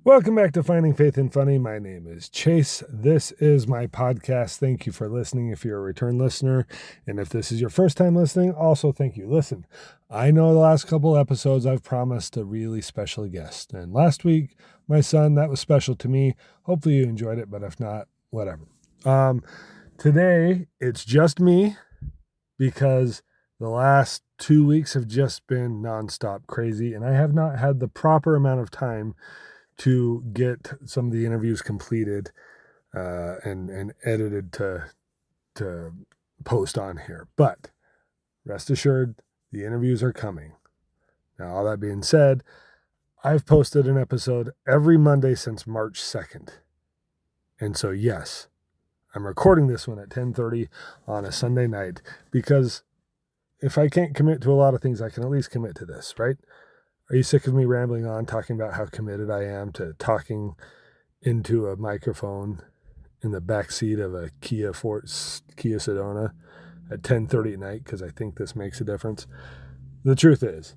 Welcome back to Finding Faith in Funny. My name is Chase. This is my podcast. Thank you for listening if you're a return listener. And if this is your first time listening, also thank you. Listen, I know the last couple episodes I've promised a really special guest. And last week, my son, that was special to me. Hopefully you enjoyed it, but if not, whatever. Today, it's just me because the last 2 weeks have just been nonstop crazy. And I have not had the proper amount of time to get some of the interviews completed and edited to post on here. But rest assured, the interviews are coming. Now, all that being said, I've posted an episode every Monday since March 2nd. And so, yes, I'm recording this one at 10:30 on a Sunday night because if I can't commit to a lot of things, I can at least commit to this, right? Are you sick of me rambling on, talking about how committed I am to talking into a microphone in the backseat of a Kia Sedona at 10:30 at night because I think this makes a difference? The truth is,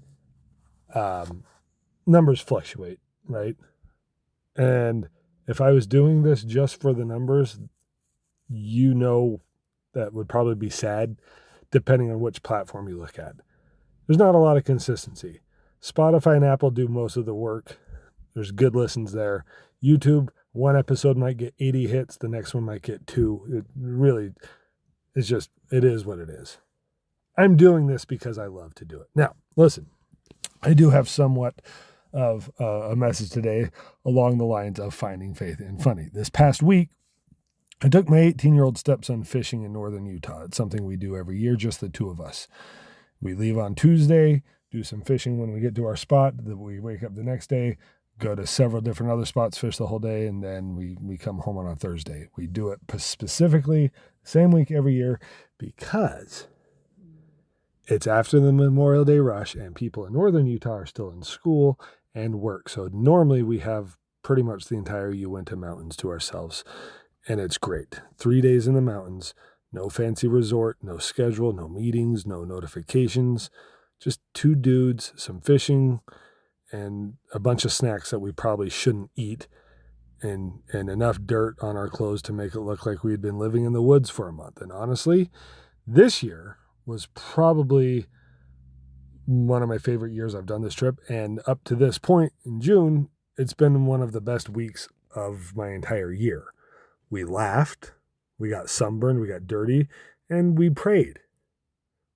numbers fluctuate, right? And if I was doing this just for the numbers, that would probably be sad, depending on which platform you look at. There's not a lot of consistency. Spotify and Apple do most of the work. There's good listens there. YouTube, one episode might get 80 hits. The next one might get 2. It is what it is. I'm doing this because I love to do it. Now, listen, I do have somewhat of a message today along the lines of finding faith in funny. This past week, I took my 18-year-old stepson fishing in northern Utah. It's something we do every year, just the two of us. We leave on Tuesday, do some fishing when we get to our spot. We wake up the next day, go to several different other spots, fish the whole day, and then we come home on a Thursday. We do it specifically same week every year because it's after the Memorial Day rush and people in northern Utah are still in school and work. So normally we have pretty much the entire Uinta Mountains to ourselves, and it's great. 3 days in the mountains, no fancy resort, no schedule, no meetings, no notifications. Just 2 dudes, some fishing, and a bunch of snacks that we probably shouldn't eat, and enough dirt on our clothes to make it look like we had been living in the woods for a month. And honestly, this year was probably one of my favorite years I've done this trip. And up to this point in June, it's been one of the best weeks of my entire year. We laughed, we got sunburned, we got dirty, and we prayed.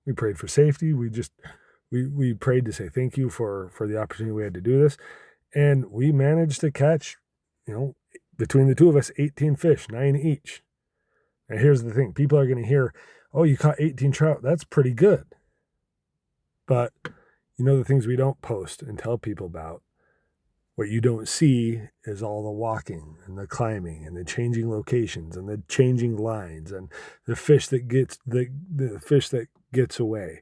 We prayed for safety. We prayed to say thank you for the opportunity we had to do this. And we managed to catch, between the two of us, 18 fish, 9 each. And here's the thing. People are going to hear, oh, you caught 18 trout. That's pretty good. But the things we don't post and tell people about, what you don't see is all the walking and the climbing and the changing locations and the changing lines and the fish that gets away.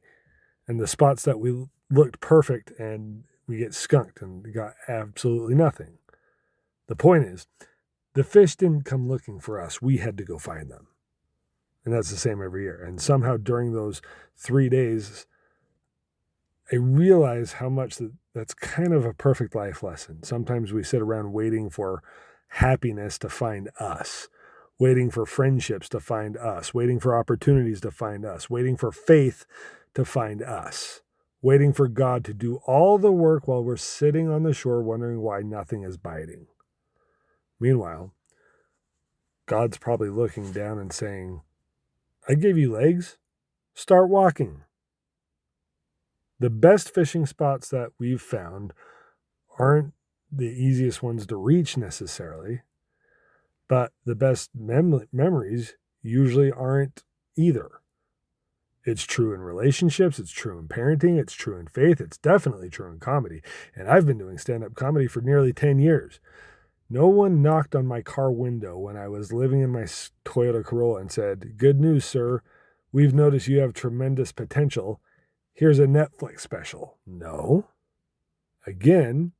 And the spots that we looked perfect and we get skunked and we got absolutely nothing. The point is, the fish didn't come looking for us. We had to go find them. And that's the same every year. And somehow during those 3 days, I realize how much that's kind of a perfect life lesson. Sometimes we sit around waiting for happiness to find us, waiting for friendships to find us, waiting for opportunities to find us, waiting for faith to find us, waiting for God to do all the work while we're sitting on the shore wondering why nothing is biting. Meanwhile, God's probably looking down and saying, I gave you legs. Start walking. The best fishing spots that we've found aren't the easiest ones to reach necessarily, but the best memories usually aren't either. It's true in relationships, it's true in parenting, it's true in faith, it's definitely true in comedy. And I've been doing stand-up comedy for nearly 10 years. No one knocked on my car window when I was living in my Toyota Corolla and said, good news, sir, we've noticed you have tremendous potential. Here's a Netflix special. No. Again,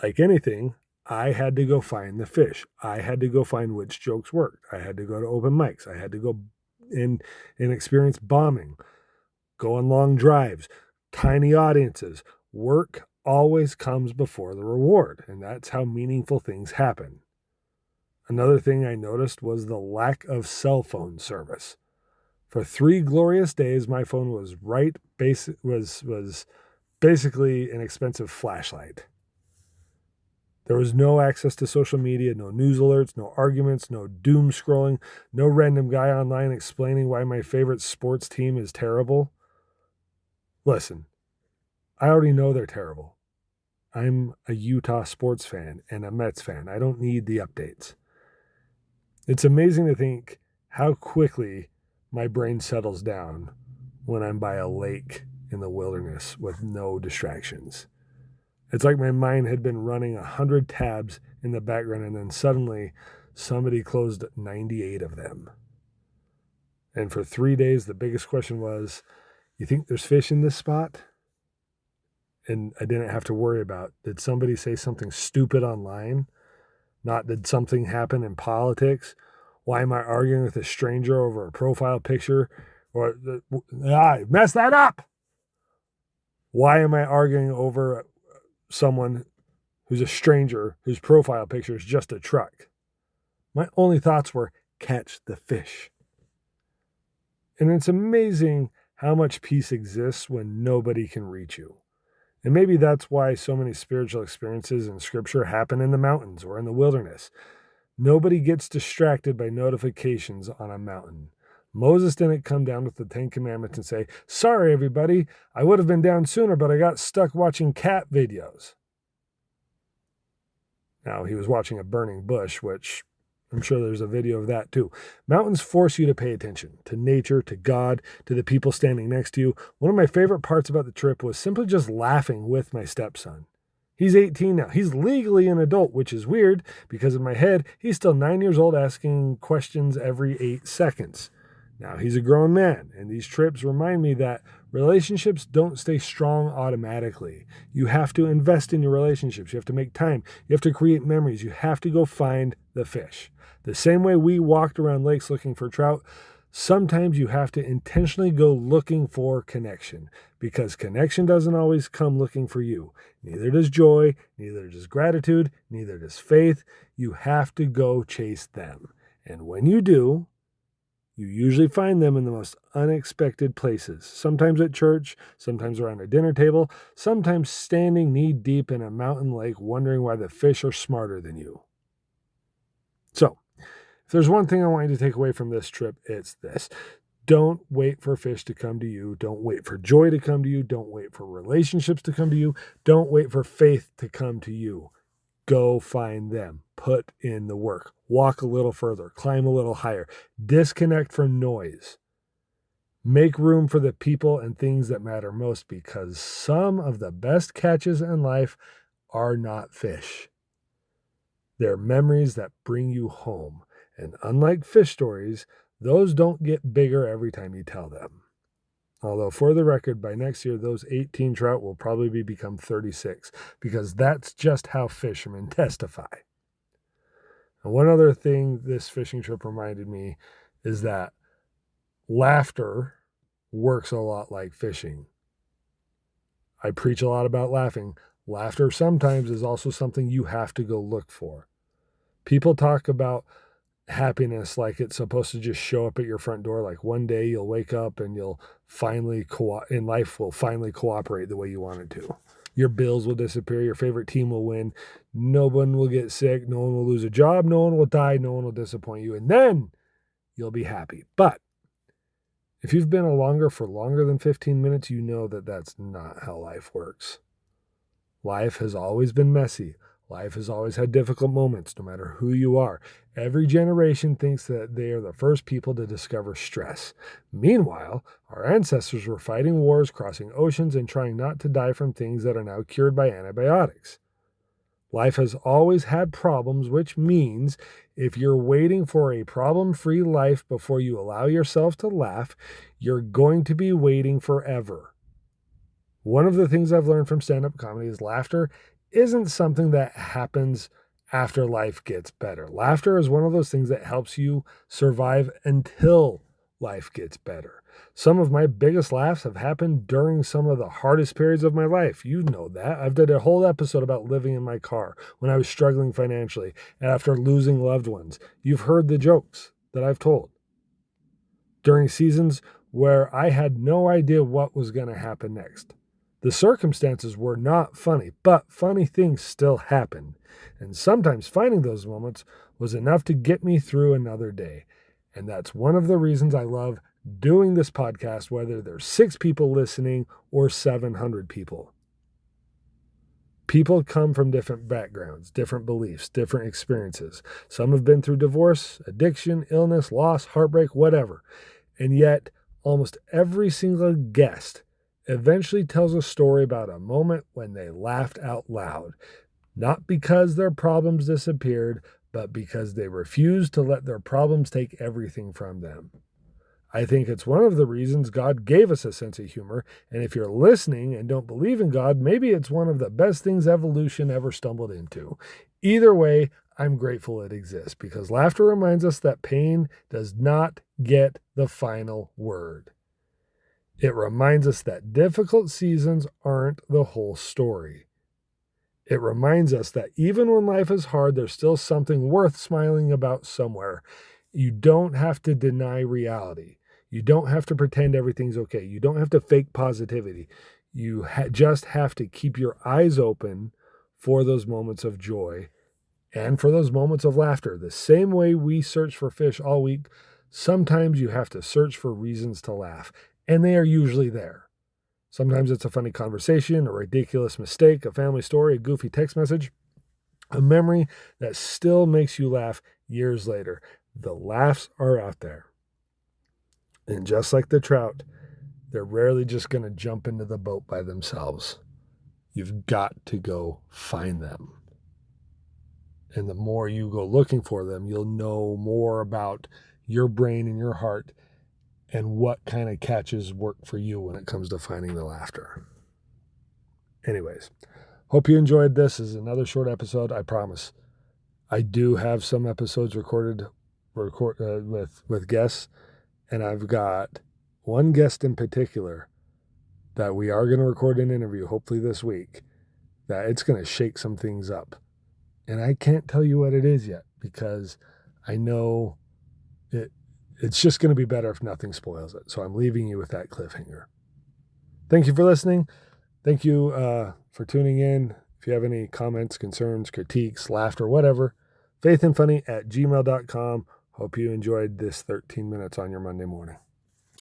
like anything, I had to go find the fish. I had to go find which jokes worked. I had to go to open mics. I had to go and experience bombing, go on long drives, tiny audiences, work always comes before the reward, and that's how meaningful things happen. Another thing I noticed was the lack of cell phone service. For 3 glorious days, my phone was basically an expensive flashlight. There was no access to social media, no news alerts, no arguments, no doom scrolling, no random guy online explaining why my favorite sports team is terrible. Listen, I already know they're terrible. I'm a Utah sports fan and a Mets fan. I don't need the updates. It's amazing to think how quickly my brain settles down when I'm by a lake in the wilderness with no distractions. It's like my mind had been running 100 tabs in the background, and then suddenly somebody closed 98 of them. And for 3 days, the biggest question was, you think there's fish in this spot? And I didn't have to worry about, did somebody say something stupid online? Not did something happen in politics? Why am I arguing with a stranger over a profile picture? Or I messed that up. Why am I arguing over someone who's a stranger whose profile picture is just a truck? My only thoughts were, catch the fish. And it's amazing how much peace exists when nobody can reach you. And maybe that's why so many spiritual experiences in Scripture happen in the mountains or in the wilderness. Nobody gets distracted by notifications on a mountain. Moses didn't come down with the 10 Commandments and say, sorry, everybody, I would have been down sooner, but I got stuck watching cat videos. Now, he was watching a burning bush, which I'm sure there's a video of that too. Mountains force you to pay attention to nature, to God, to the people standing next to you. One of my favorite parts about the trip was simply just laughing with my stepson. He's 18 now. He's legally an adult, which is weird because in my head, he's still 9 years old asking questions every 8 seconds. Now he's a grown man, and these trips remind me that relationships don't stay strong automatically. You have to invest in your relationships. You have to make time. You have to create memories. You have to go find the fish. The same way we walked around lakes looking for trout, sometimes you have to intentionally go looking for connection, because connection doesn't always come looking for you. Neither does joy, neither does gratitude, neither does faith. You have to go chase them. And when you do, you usually find them in the most unexpected places, sometimes at church, sometimes around a dinner table, sometimes standing knee-deep in a mountain lake wondering why the fish are smarter than you. So, if there's one thing I want you to take away from this trip, it's this. Don't wait for fish to come to you. Don't wait for joy to come to you. Don't wait for relationships to come to you. Don't wait for faith to come to you. Go find them. Put in the work. Walk a little further. Climb a little higher. Disconnect from noise. Make room for the people and things that matter most, because some of the best catches in life are not fish. They're memories that bring you home. And unlike fish stories, those don't get bigger every time you tell them. Although, for the record, by next year, those 18 trout will probably become 36, because that's just how fishermen testify. And one other thing this fishing trip reminded me is that laughter works a lot like fishing. I preach a lot about laughing. Laughter sometimes is also something you have to go look for. People talk about happiness like it's supposed to just show up at your front door. Like one day you'll wake up and you'll finally and life will finally cooperate the way you want it to. Your bills will disappear. Your favorite team will win. No one will get sick. No one will lose a job. No one will die. No one will disappoint you. And then you'll be happy. But if you've been for longer than 15 minutes, you know that that's not how life works. Life has always been messy. Life has always had difficult moments, no matter who you are. Every generation thinks that they are the first people to discover stress. Meanwhile, our ancestors were fighting wars, crossing oceans, and trying not to die from things that are now cured by antibiotics. Life has always had problems, which means if you're waiting for a problem-free life before you allow yourself to laugh, you're going to be waiting forever. One of the things I've learned from stand-up comedy is laughter isn't something that happens after life gets better. Laughter is one of those things that helps you survive until life gets better. Some of my biggest laughs have happened during some of the hardest periods of my life. You know that. I've done a whole episode about living in my car when I was struggling financially and after losing loved ones. You've heard the jokes that I've told. During seasons where I had no idea what was going to happen next. The circumstances were not funny, but funny things still happened. And sometimes finding those moments was enough to get me through another day. And that's one of the reasons I love doing this podcast, whether there's 6 people listening or 700 people. People come from different backgrounds, different beliefs, different experiences. Some have been through divorce, addiction, illness, loss, heartbreak, whatever. And yet, almost every single guest eventually tells a story about a moment when they laughed out loud, not because their problems disappeared, but because they refused to let their problems take everything from them. I think it's one of the reasons God gave us a sense of humor, and if you're listening and don't believe in God, maybe it's one of the best things evolution ever stumbled into. Either way, I'm grateful it exists, because laughter reminds us that pain does not get the final word. It reminds us that difficult seasons aren't the whole story. It reminds us that even when life is hard, there's still something worth smiling about somewhere. You don't have to deny reality. You don't have to pretend everything's okay. You don't have to fake positivity. You just have to keep your eyes open for those moments of joy and for those moments of laughter. The same way we search for fish all week, sometimes you have to search for reasons to laugh, and they are usually there. Sometimes it's a funny conversation, a ridiculous mistake, a family story, a goofy text message, a memory that still makes you laugh years later. The laughs are out there. And just like the trout, they're rarely just going to jump into the boat by themselves. You've got to go find them. And the more you go looking for them, you'll know more about your brain and your heart and what kind of catches work for you when it comes to finding the laughter. Anyways, hope you enjoyed this. This is another short episode, I promise. I do have some episodes recorded with guests, and I've got one guest in particular that we are going to record an interview, hopefully this week, that it's going to shake some things up. And I can't tell you what it is yet, because I know it's just going to be better if nothing spoils it. So I'm leaving you with that cliffhanger. Thank you for listening. Thank you for tuning in. If you have any comments, concerns, critiques, laughter, whatever, faithandfunny@gmail.com. Hope you enjoyed this 13 minutes on your Monday morning.